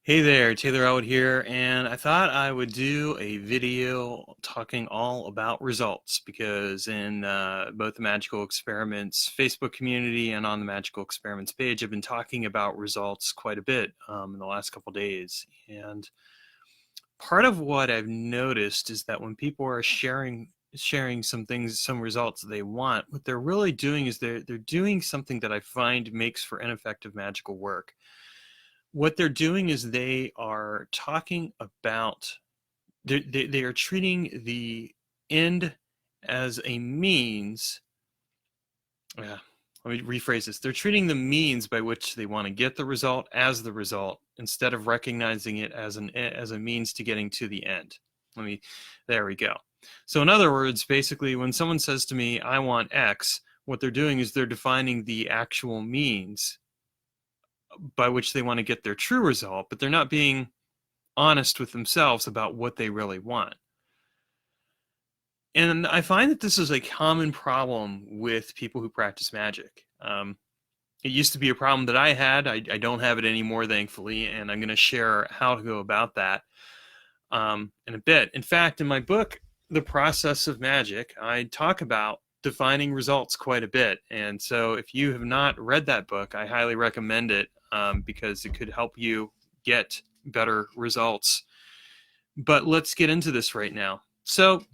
Hey there, Taylor Elwood here, and I thought I would do a video talking all about results because in both the Magical Experiments Facebook community and on the Magical Experiments page, I've been talking about results quite a bit in the last couple days. And part of what I've noticed is that when people are sharing some things, some results they want, what they're really doing is they're doing something that I find makes for ineffective magical work. What they're doing is they are talking about they are treating the end as a means. Yeah, let me rephrase this. They're treating the means by which they want to get the result as the result instead of recognizing it as a means to getting to the end. There we go. So in other words, basically when someone says to me, I want X, what they're doing is they're defining the actual means by which they want to get their true result, but they're not being honest with themselves about what they really want. And I find that this is a common problem with people who practice magic. It used to be a problem that I had. I don't have it anymore, thankfully, and I'm going to share how to go about that in a bit. In fact, in my book, The Process of Magic, I talk about defining results quite a bit. And so if you have not read that book, I highly recommend it because it could help you get better results. But let's get into this right now. So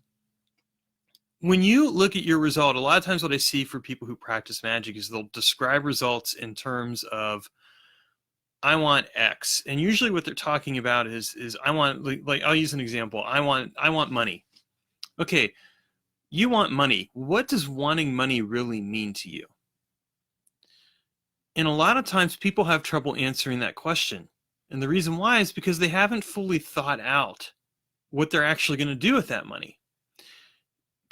when you look at your result, a lot of times what I see for people who practice magic is they'll describe results in terms of, I want X. And usually what they're talking about is I want, like I'll use an example. I want money. Okay, you want money. What does wanting money really mean to you? And a lot of times people have trouble answering that question. And the reason why is because they haven't fully thought out what they're actually going to do with that money.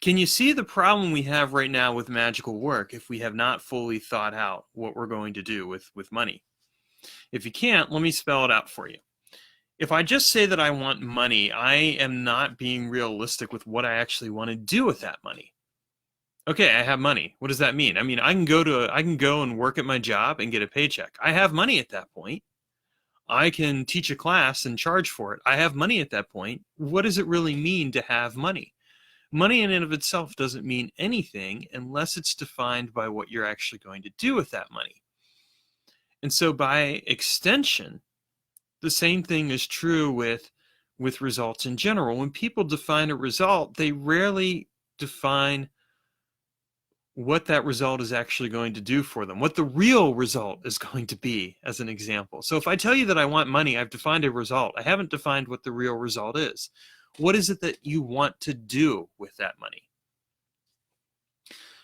Can you see the problem we have right now with magical work if we have not fully thought out what we're going to do with money? If you can't, let me spell it out for you. If I just say that I want money, I am not being realistic with what I actually want to do with that money. Okay, I have money. What does that mean? I mean, I can go and work at my job and get a paycheck. I have money at that point. I can teach a class and charge for it. I have money at that point. What does it really mean to have money? Money in and of itself doesn't mean anything unless it's defined by what you're actually going to do with that money. And so by extension, the same thing is true with results in general. When people define a result, they rarely define what that result is actually going to do for them, what the real result is going to be, as an example. So if I tell you that I want money, I've defined a result. I haven't defined what the real result is. What is it that you want to do with that money?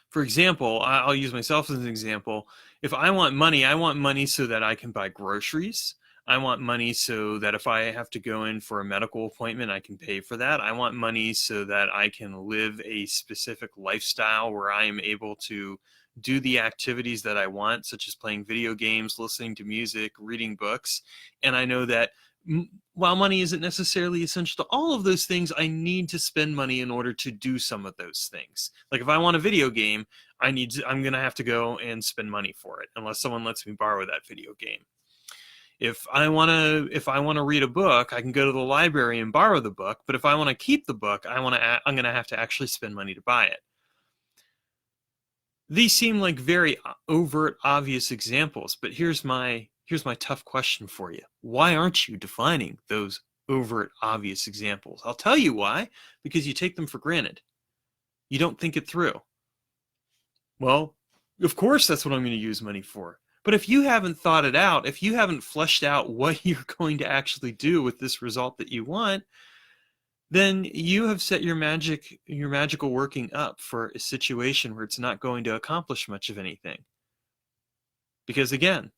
For example, I'll use myself as an example. If I want money so that I can buy groceries. I want money so that if I have to go in for a medical appointment, I can pay for that. I want money so that I can live a specific lifestyle where I am able to do the activities that I want, such as playing video games, listening to music, reading books. And I know that while money isn't necessarily essential to all of those things, I need to spend money in order to do some of those things. Like if I want a video game, I'm going to have to go and spend money for it unless someone lets me borrow that video game. If I want to read a book, I can go to the library and borrow the book, but if I want to keep the book, I'm going to have to actually spend money to buy it. These seem like very overt, obvious examples, but here's my tough question for you. Why aren't you defining those overt, obvious examples? I'll tell you why. Because you take them for granted. You don't think it through. Well, of course that's what I'm going to use money for. But if you haven't thought it out, if you haven't fleshed out what you're going to actually do with this result that you want, then you have set your magical working up for a situation where it's not going to accomplish much of anything. Because again,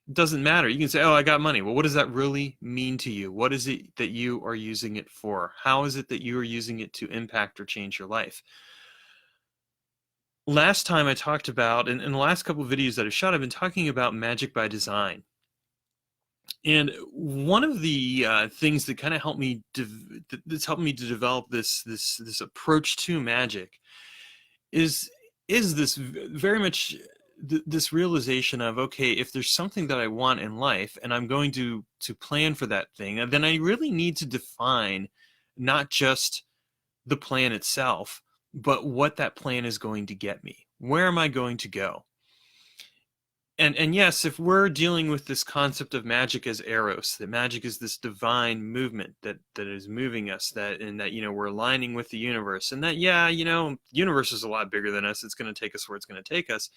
it doesn't matter. You can say, oh, I got money. Well, what does that really mean to you? What is it that you are using it for? How is it that you are using it to impact or change your life? Last time I talked about, in the last couple of videos that I've shot, I've been talking about magic by design. And one of the things that kind of helped me that's helped me to develop this approach to magic is this very much this realization of, okay, if there's something that I want in life and I'm going to plan for that thing, then I really need to define not just the plan itself, but what that plan is going to get me. Where am I going to go? And yes, if we're dealing with this concept of magic as eros, that magic is this divine movement that is moving us, and that we're aligning with the universe, and that universe is a lot bigger than us. It's going to take us where it's going to take us.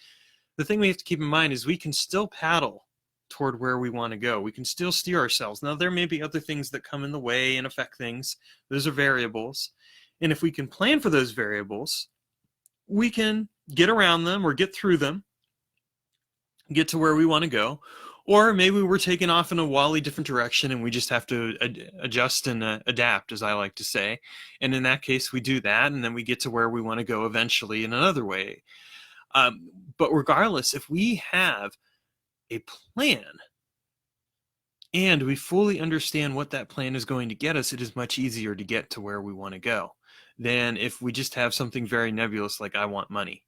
The thing we have to keep in mind is we can still paddle toward where we want to go. We can still steer ourselves. Now, there may be other things that come in the way and affect things. Those are variables. And if we can plan for those variables, we can get around them or get through them, get to where we want to go. Or maybe we're taking off in a wildly different direction and we just have to adjust and adapt, as I like to say. And in that case, we do that, and then we get to where we want to go eventually in another way. But regardless, if we have a plan and we fully understand what that plan is going to get us, it is much easier to get to where we want to go than if we just have something very nebulous like, I want money.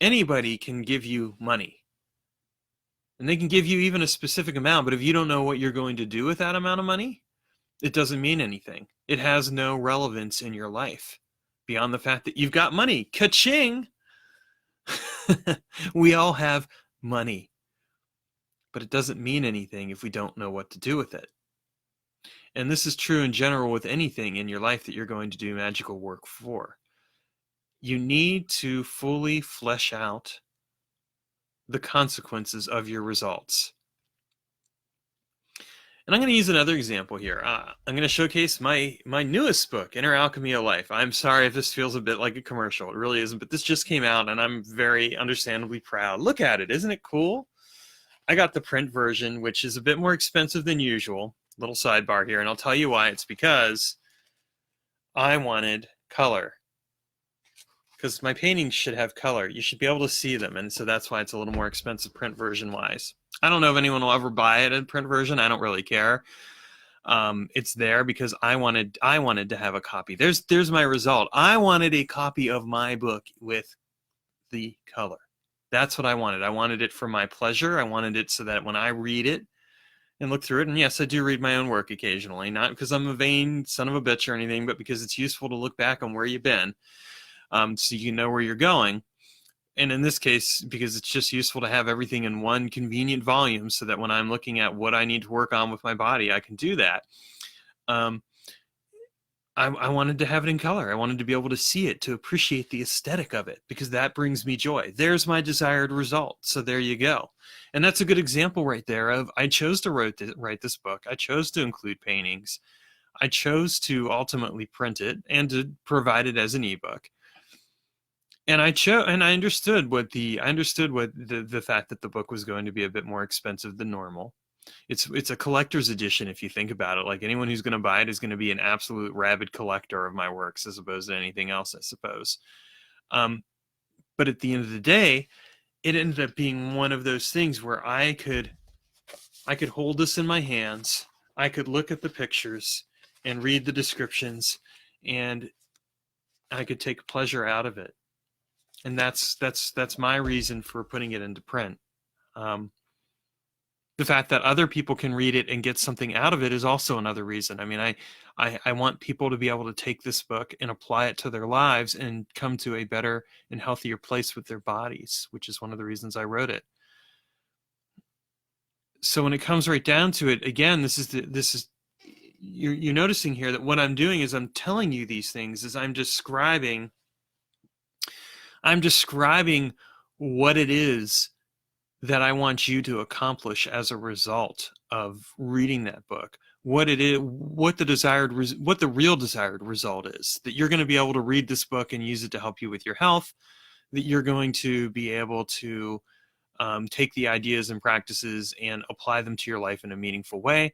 Anybody can give you money. And they can give you even a specific amount, but if you don't know what you're going to do with that amount of money, it doesn't mean anything. It has no relevance in your life beyond the fact that you've got money. Ka-ching! We all have money, but it doesn't mean anything if we don't know what to do with it. And this is true in general with anything in your life that you're going to do magical work for. You need to fully flesh out the consequences of your results. And I'm going to use another example here. I'm going to showcase my newest book, Inner Alchemy of Life. I'm sorry if this feels a bit like a commercial. It really isn't, but this just came out and I'm very understandably proud. Look at it. Isn't it cool? I got the print version, which is a bit more expensive than usual. Little sidebar here, and I'll tell you why. It's because I wanted color. Because my paintings should have color. You should be able to see them, and so that's why it's a little more expensive print version-wise. I don't know if anyone will ever buy it in print version. I don't really care. It's there because I wanted to have a copy. There's my result. I wanted a copy of my book with the color. That's what I wanted. I wanted it for my pleasure. I wanted it so that when I read it and look through it, and yes, I do read my own work occasionally, not because I'm a vain son of a bitch or anything, but because it's useful to look back on where you've been. So you know where you're going. And in this case, because it's just useful to have everything in one convenient volume so that when I'm looking at what I need to work on with my body, I can do that. I wanted to have it in color. I wanted to be able to see it, to appreciate the aesthetic of it, because that brings me joy. There's my desired result. So there you go. And that's a good example right there of I chose to write this book. I chose to include paintings. I chose to ultimately print it and to provide it as an ebook. And I understood the fact that the book was going to be a bit more expensive than normal. It's a collector's edition if you think about it. Like, anyone who's going to buy it is going to be an absolute rabid collector of my works as opposed to anything else, I suppose. But at the end of the day, it ended up being one of those things where I could hold this in my hands. I could look at the pictures and read the descriptions, and I could take pleasure out of it. And that's my reason for putting it into print. The fact that other people can read it and get something out of it is also another reason. I mean, I want people to be able to take this book and apply it to their lives and come to a better and healthier place with their bodies, which is one of the reasons I wrote it. So when it comes right down to it, again, you're noticing here that what I'm doing is I'm telling you these things, is I'm describing what it is that I want you to accomplish as a result of reading that book. What it is, what the real desired result is. That you're going to be able to read this book and use it to help you with your health. That you're going to be able to take the ideas and practices and apply them to your life in a meaningful way.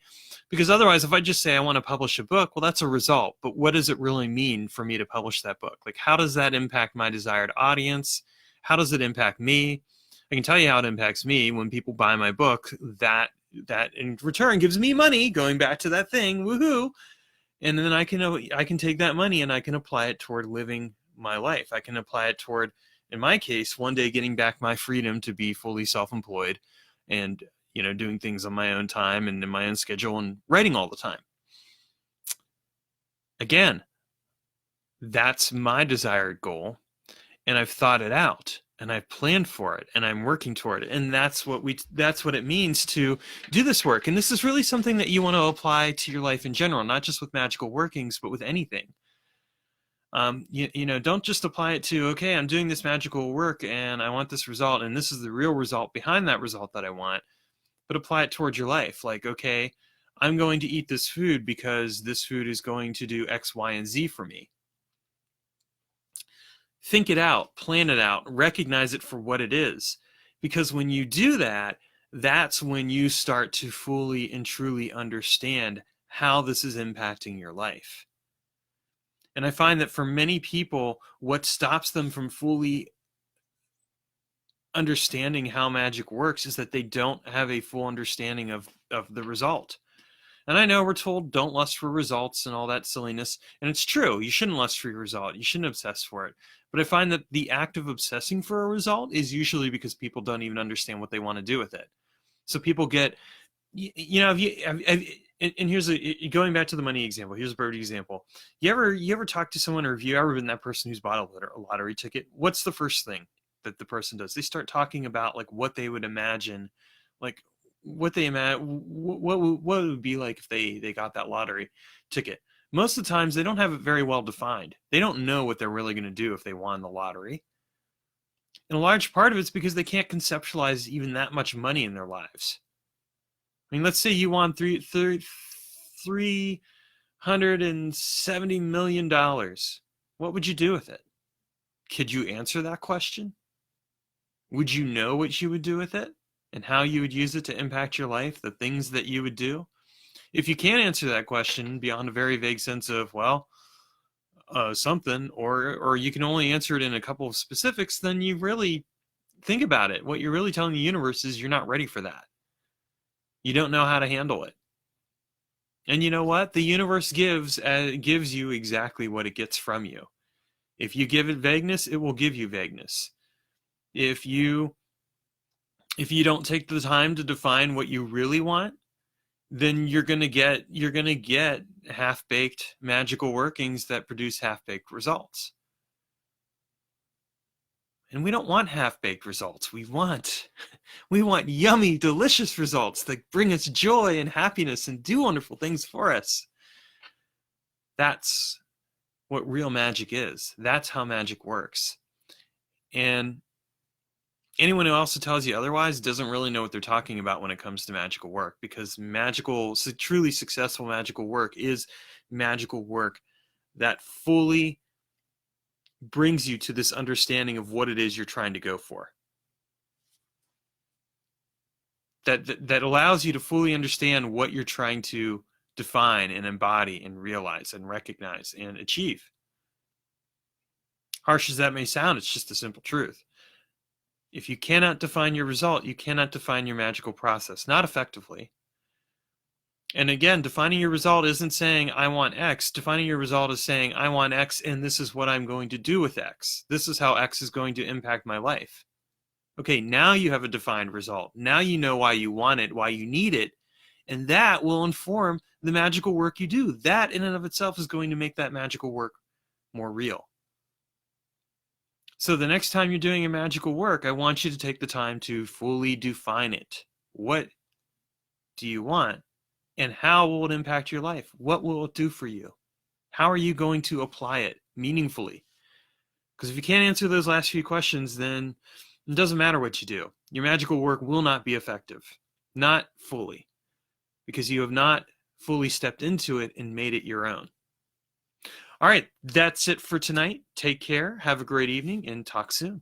Because otherwise, if I just say I want to publish a book, well, that's a result. But what does it really mean for me to publish that book? Like, how does that impact my desired audience? How does it impact me? I can tell you how it impacts me. When people buy my book, that in return gives me money, going back to that thing, woohoo. And then I can take that money and I can apply it toward living my life. I can apply it toward in my case, one day getting back my freedom to be fully self-employed and, doing things on my own time and in my own schedule and writing all the time. Again, that's my desired goal, and I've thought it out and I've planned for it and I'm working toward it. And that's what it means to do this work. And this is really something that you want to apply to your life in general, not just with magical workings, but with anything. Don't just apply it to, okay, I'm doing this magical work and I want this result, and this is the real result behind that result that I want, but apply it towards your life. Like, okay, I'm going to eat this food because this food is going to do X, Y, and Z for me. Think it out, plan it out, recognize it for what it is. Because when you do that, that's when you start to fully and truly understand how this is impacting your life. And I find that for many people, what stops them from fully understanding how magic works is that they don't have a full understanding of the result. And I know we're told don't lust for results and all that silliness. And it's true. You shouldn't lust for your result. You shouldn't obsess for it. But I find that the act of obsessing for a result is usually because people don't even understand what they want to do with it. So people get, and here's going back to the money example. Here's a bird example. You ever talk to someone, or have you ever been that person who's bought a lottery ticket? What's the first thing that the person does? They start talking about like what they would imagine, like what would it be like if they got that lottery ticket. Most of the times they don't have it very well defined. They don't know what they're really going to do if they won the lottery. And a large part of it's because they can't conceptualize even that much money in their lives. I mean, let's say you won $370 million. What would you do with it? Could you answer that question? Would you know what you would do with it and how you would use it to impact your life, the things that you would do? If you can't answer that question beyond a very vague sense of, something, or you can only answer it in a couple of specifics, then you really think about it. What you're really telling the universe is you're not ready for that. You don't know how to handle it. And you know what? The universe gives you exactly what it gets from you. If you give it vagueness, it will give you vagueness. If you don't take the time to define what you really want, then you're gonna get half-baked magical workings that produce half-baked results. And we don't want half-baked results. We want yummy, delicious results that bring us joy and happiness and do wonderful things for us. That's what real magic is. That's how magic works. And anyone who also tells you otherwise doesn't really know what they're talking about when it comes to magical work, because truly successful magical work is magical work that fully brings you to this understanding of what it is you're trying to go for. That allows you to fully understand what you're trying to define and embody and realize and recognize and achieve. Harsh as that may sound, it's just the simple truth. If you cannot define your result, you cannot define your magical process, not effectively. And again, defining your result isn't saying, I want X. Defining your result is saying, I want X, and this is what I'm going to do with X. This is how X is going to impact my life. Okay, now you have a defined result. Now you know why you want it, why you need it, and that will inform the magical work you do. That in and of itself is going to make that magical work more real. So the next time you're doing a magical work, I want you to take the time to fully define it. What do you want? And how will it impact your life? What will it do for you? How are you going to apply it meaningfully? Because if you can't answer those last few questions, then it doesn't matter what you do. Your magical work will not be effective. Not fully. Because you have not fully stepped into it and made it your own. All right, that's it for tonight. Take care, have a great evening, and talk soon.